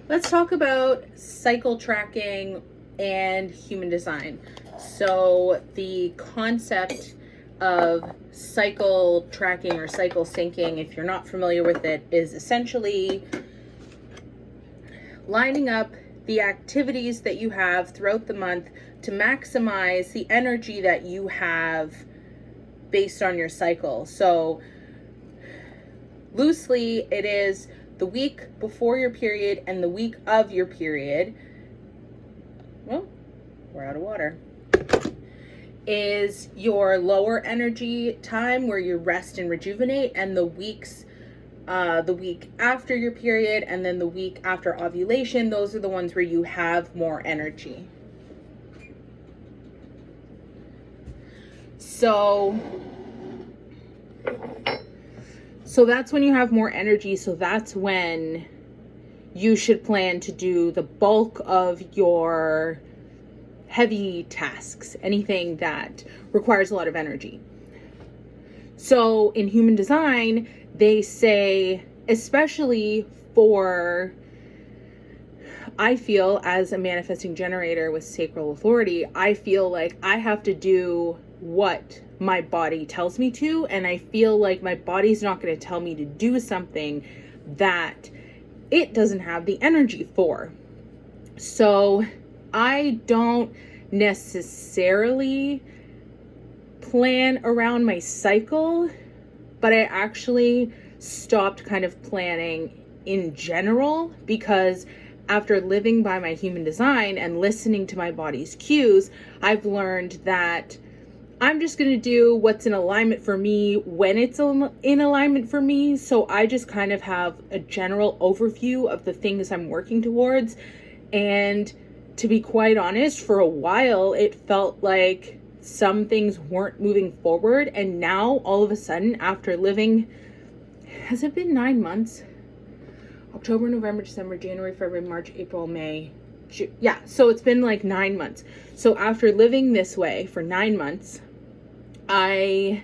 Let's talk about cycle tracking and human design. So, the concept of cycle tracking or cycle syncing, if you're not familiar with it, is essentially lining up the activities that you have throughout the month to maximize the energy that you have based on your cycle. So, loosely, it is the week before your period and the week of your period. Well, we're out of water. Is your lower energy time where you rest and rejuvenate, and the week after your period and then the week after ovulation, those are the ones where you have more energy. So that's when you have more energy. So that's when you should plan to do the bulk of your heavy tasks, anything that requires a lot of energy. So in human design, they say, especially for, I feel as a manifesting generator with sacral authority, I feel like I have to do what my body tells me to, and I feel like my body's not going to tell me to do something that it doesn't have the energy for. So I don't necessarily plan around my cycle, but I actually stopped kind of planning in general, because after living by my human design and listening to my body's cues, I've learned that I'm just going to do what's in alignment for me when it's in alignment for me. So I just kind of have a general overview of the things I'm working towards. And to be quite honest, for a while, it felt like some things weren't moving forward. And now all of a sudden, after living, has it been 9 months? October, November, December, January, February, March, April, May, June. Yeah, so it's been like 9 months. So after living this way for 9 months, I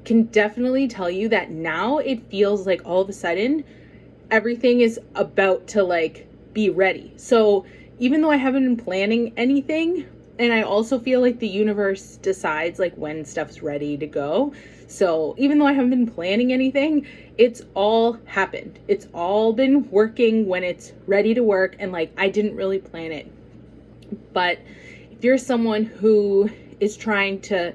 can definitely tell you that now it feels like all of a sudden everything is about to like be ready. So even though I haven't been planning anything, and I also feel like the universe decides like when stuff's ready to go. So even though I haven't been planning anything, it's all happened. It's all been working when it's ready to work, and like I didn't really plan it. But if you're someone who is trying to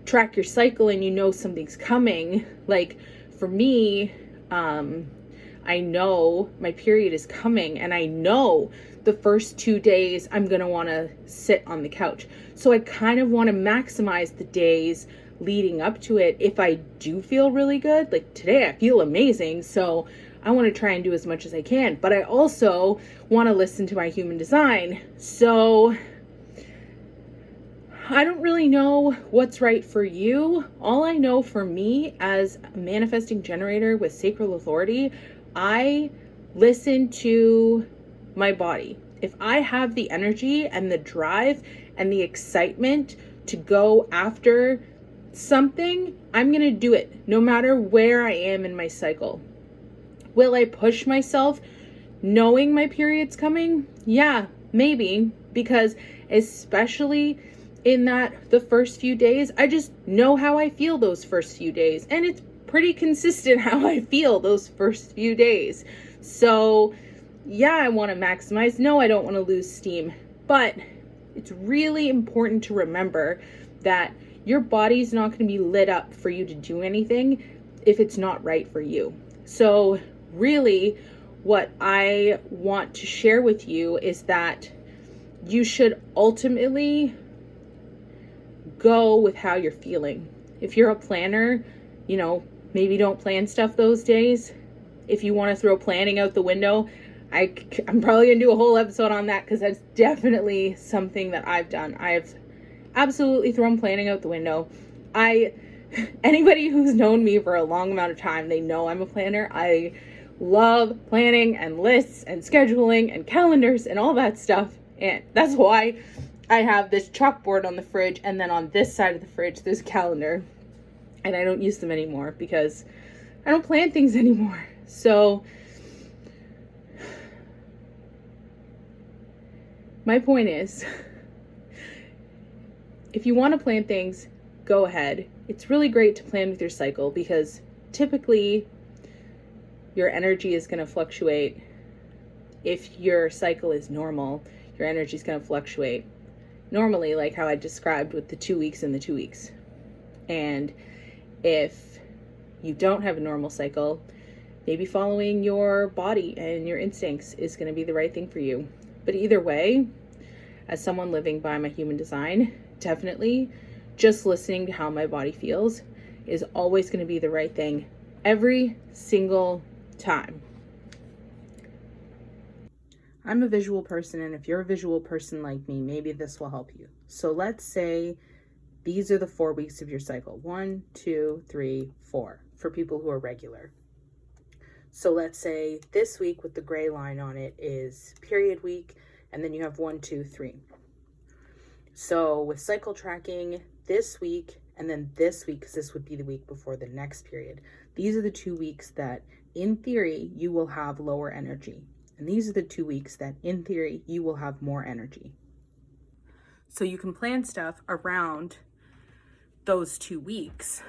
track your cycle and you know something's coming, like for me, I know my period is coming, and I know the first 2 days I'm gonna want to sit on the couch. So I kind of want to maximize the days leading up to it. If I do feel really good, like today I feel amazing, so I want to try and do as much as I can, but I also want to listen to my human design. So I don't really know what's right for you. All I know for me as a manifesting generator with sacral authority, I listen to my body. If I have the energy and the drive and the excitement to go after something, I'm going to do it no matter where I am in my cycle. Will I push myself knowing my period's coming? Yeah, maybe, because especially in the first few days, I just know how I feel those first few days, and it's pretty consistent how I feel those first few days. So yeah, I want to maximize. No, I don't want to lose steam, but it's really important to remember that your body's not going to be lit up for you to do anything if it's not right for you. So really, what I want to share with you is that you should ultimately go with how you're feeling. If you're a planner, maybe don't plan stuff those days. If you want to throw planning out the window, I'm probably going to do a whole episode on that, because that's definitely something that I've done. I have absolutely thrown planning out the window. Anybody who's known me for a long amount of time, they know I'm a planner. I love planning and lists and scheduling and calendars and all that stuff. And that's why I have this chalkboard on the fridge, and then on this side of the fridge, there's a calendar. And I don't use them anymore because I don't plan things anymore. So My point is, if you want to plan things, go ahead. It's really great to plan with your cycle because typically your energy is going to fluctuate. If your cycle is normal, your energy is going to fluctuate normally, like how I described with the 2 weeks and the 2 weeks. And if you don't have a normal cycle, maybe following your body and your instincts is going to be the right thing for you. But either way, as someone living by my human design, definitely just listening to how my body feels is always going to be the right thing every single time. I'm a visual person, and if you're a visual person like me, maybe this will help you. So let's say these are the 4 weeks of your cycle. 1, 2, 3, 4 for people who are regular. So let's say this week with the gray line on it is period week, and then you have 1, 2, 3. So with cycle tracking, this week and then this week, because this would be the week before the next period, these are the 2 weeks that in theory you will have lower energy. And these are the 2 weeks that in theory you will have more energy. So you can plan stuff around those 2 weeks.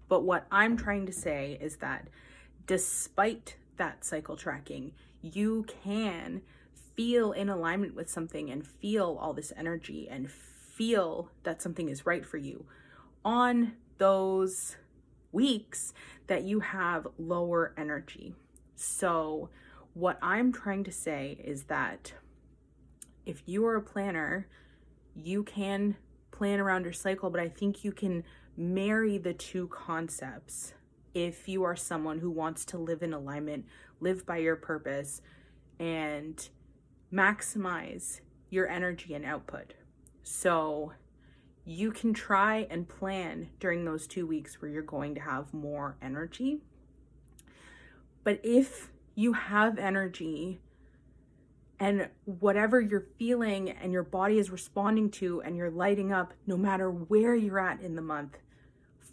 But what I'm trying to say is that despite that cycle tracking, you can feel in alignment with something and feel all this energy and feel that something is right for you on those weeks that you have lower energy. So what I'm trying to say is that if you are a planner, you can plan around your cycle, but I think you can marry the two concepts if you are someone who wants to live in alignment, live by your purpose, and maximize your energy and output. So you can try and plan during those 2 weeks where you're going to have more energy. But if you have energy and whatever you're feeling and your body is responding to and you're lighting up, no matter where you're at in the month,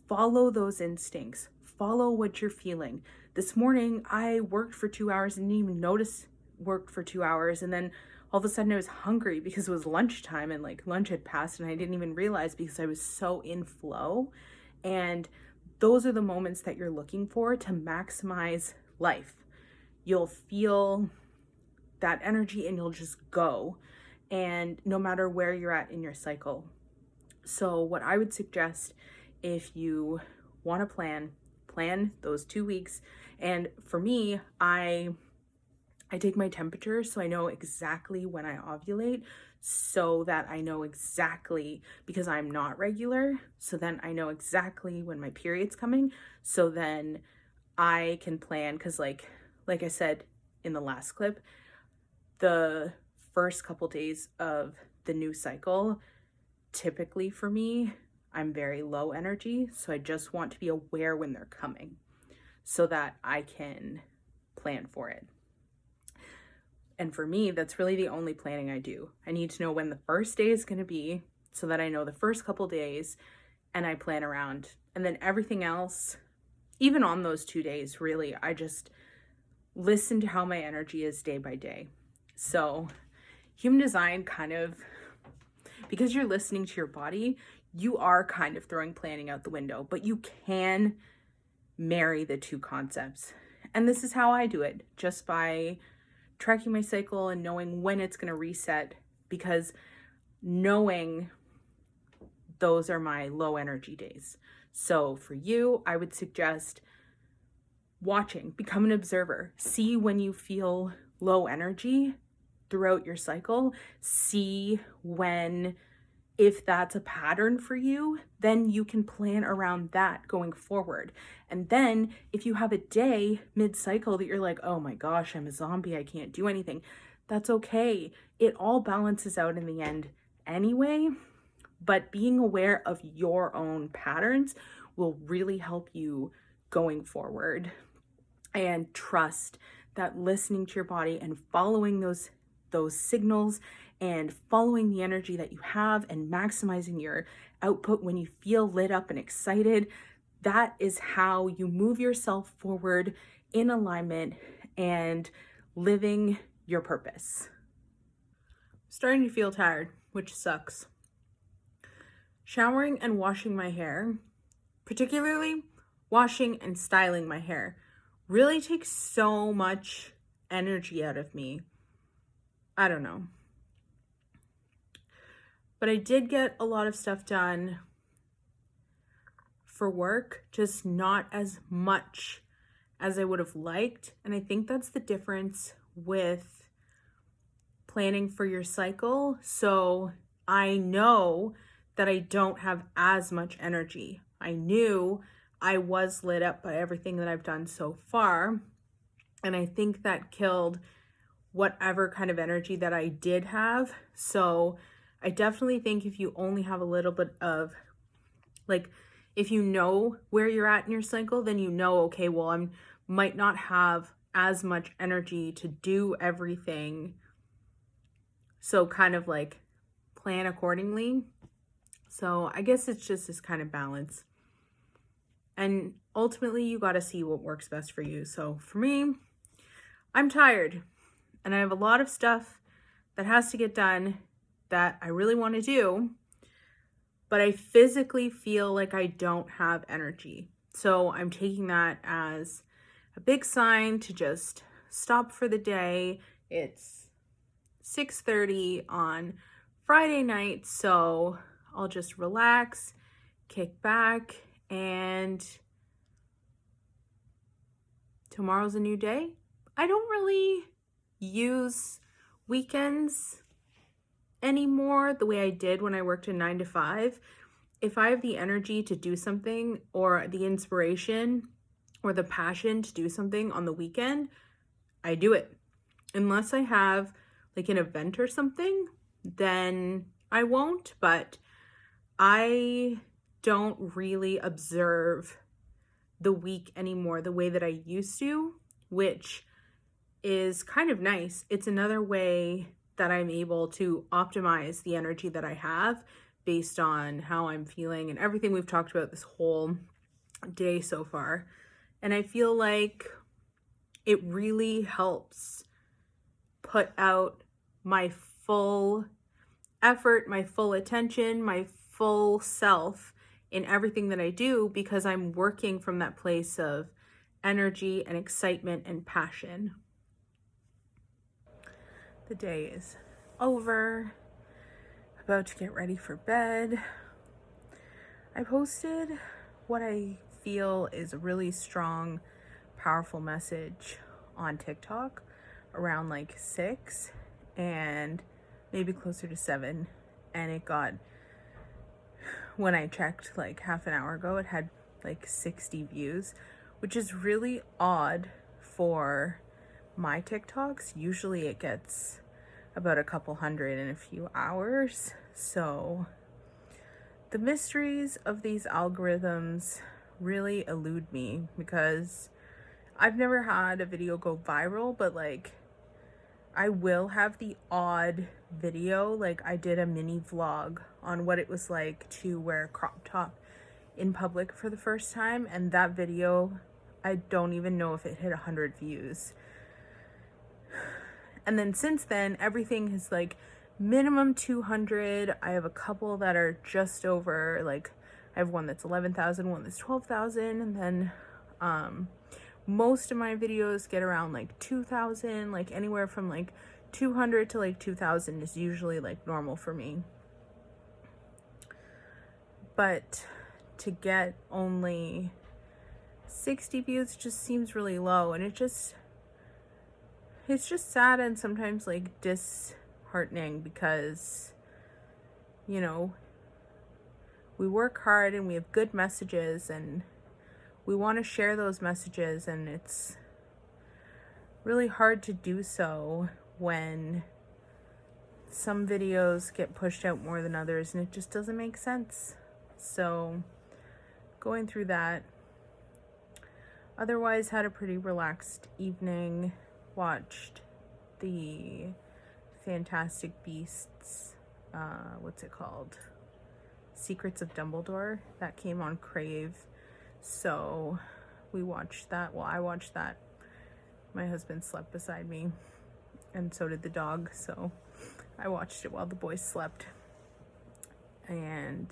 follow those instincts. Follow what you're feeling. This morning, I worked for 2 hours and didn't even notice worked for 2 hours. And then all of a sudden I was hungry because it was lunchtime and like lunch had passed and I didn't even realize because I was so in flow. And those are the moments that you're looking for to maximize life. You'll feel that energy and you'll just go. And no matter where you're at in your cycle. So what I would suggest, if you want to plan those 2 weeks. And for me, I take my temperature so I know exactly when I ovulate, so that I know exactly, because I'm not regular, so then I know exactly when my period's coming, so then I can plan, because like I said in the last clip, the first couple days of the new cycle, typically for me, I'm very low energy, so I just want to be aware when they're coming so that I can plan for it. And for me, that's really the only planning I do. I need to know when the first day is going to be so that I know the first couple days and I plan around. And then everything else, even on those 2 days, really, I just listen to how my energy is day by day. So human design kind of, because you're listening to your body, you are kind of throwing planning out the window, but you can marry the two concepts. And this is how I do it, just by tracking my cycle and knowing when it's going to reset, because knowing those are my low energy days. So for you, I would suggest watching, become an observer, see when you feel low energy throughout your cycle, see when, if that's a pattern for you, then you can plan around that going forward. And then if you have a day mid-cycle that you're like, oh my gosh, I'm a zombie, I can't do anything, that's okay. It all balances out in the end anyway, but being aware of your own patterns will really help you going forward. And trust that listening to your body and following those signals and following the energy that you have and maximizing your output when you feel lit up and excited, that is how you move yourself forward in alignment and living your purpose. starting to feel tired, which sucks. Showering and washing my hair, particularly washing and styling my hair, really takes so much energy out of me. I don't know. But I did get a lot of stuff done for work, just not as much as I would have liked. And I think that's the difference with planning for your cycle. So I know that I don't have as much energy. I knew I was lit up by everything that I've done so far. And I think that killed whatever kind of energy that I did have. So I definitely think if you only have a little bit of, like, if you know where you're at in your cycle, then you know, okay, well, I might not have as much energy to do everything. So kind of like plan accordingly. So I guess it's just this kind of balance. And ultimately, you got to see what works best for you. So for me, I'm tired and I have a lot of stuff that has to get done that I really want to do, but I physically feel like I don't have energy. So I'm taking that as a big sign to just stop for the day. It's 6:30 on Friday night, so I'll just relax, kick back, and tomorrow's a new day. I don't really use weekends anymore the way I did when I worked a 9 to 5. If I have the energy to do something or the inspiration or the passion to do something on the weekend, I do it. Unless I have like an event or something, then I won't, but I don't really observe the week anymore the way that I used to, which is kind of nice. It's another way that I'm able to optimize the energy that I have based on how I'm feeling and everything we've talked about this whole day so far. And I feel like it really helps put out my full effort, my full attention, my full self in everything that I do because I'm working from that place of energy and excitement and passion. The day is over, about to get ready for bed. I posted what I feel is a really strong, powerful message on TikTok around like 6 and maybe closer to 7, and it got, when I checked like half an hour ago, it had like 60 views, which is really odd for my TikToks. Usually it gets about a couple hundred in a few hours. So the mysteries of these algorithms really elude me because I've never had a video go viral, but like I will have the odd video. Like I did a mini vlog on what it was like to wear a crop top in public for the first time, and that video, I don't even know if it hit 100 views. And then since then, everything has like minimum 200. I have a couple that are just over, like I have one that's 11,000, one that's 12,000, and then most of my videos get around like 2,000, like anywhere from like 200 to like 2,000 is usually like normal for me. But to get only 60 views just seems really low, and it's just sad and sometimes like disheartening because, you know, we work hard and we have good messages and we want to share those messages, and it's really hard to do so when some videos get pushed out more than others, and it just doesn't make sense. So going through that. Otherwise, had a pretty relaxed evening. Watched the Fantastic Beasts, what's it called? Secrets of Dumbledore. That came on Crave. So we watched that. Well, I watched that. My husband slept beside me, and so did the dog. So I watched it while the boys slept. And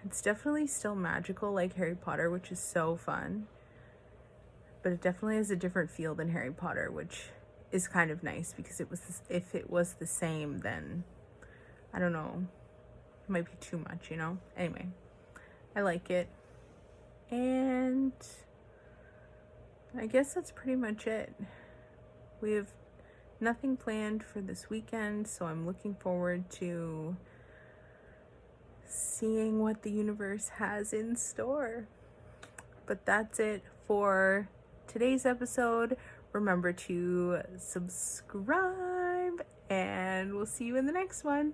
it's definitely still magical like Harry Potter, which is so fun. But it definitely has a different feel than Harry Potter, which is kind of nice, because if it was the same, then I don't know, it might be too much, you know? Anyway, I like it. And I guess that's pretty much it. We have nothing planned for this weekend, so I'm looking forward to seeing what the universe has in store. But that's it for today's episode. Remember to subscribe, and we'll see you in the next one.